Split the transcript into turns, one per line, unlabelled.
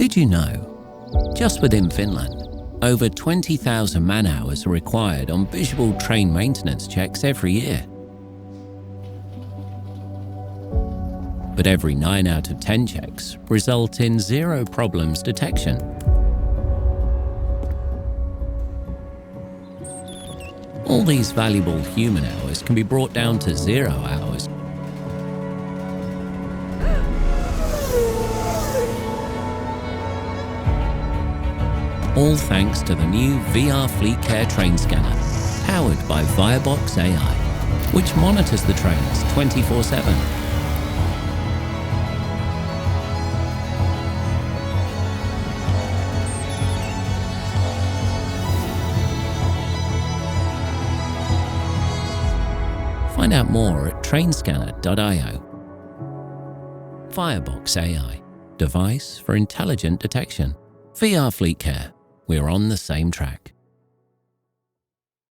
Did you know? Just within Finland, over 20,000 man-hours are required on visual train maintenance checks every year. But every 9 out of 10 checks result in zero problems detection. All these valuable human hours can be brought down to 0 hours. All thanks to the new VR Fleetcare train scanner, powered by Virebox AI, which monitors the trains 24/7. Find out more at trainscanner.io. Virebox AI, device for intelligent detection. VR Fleetcare, we're on the same track.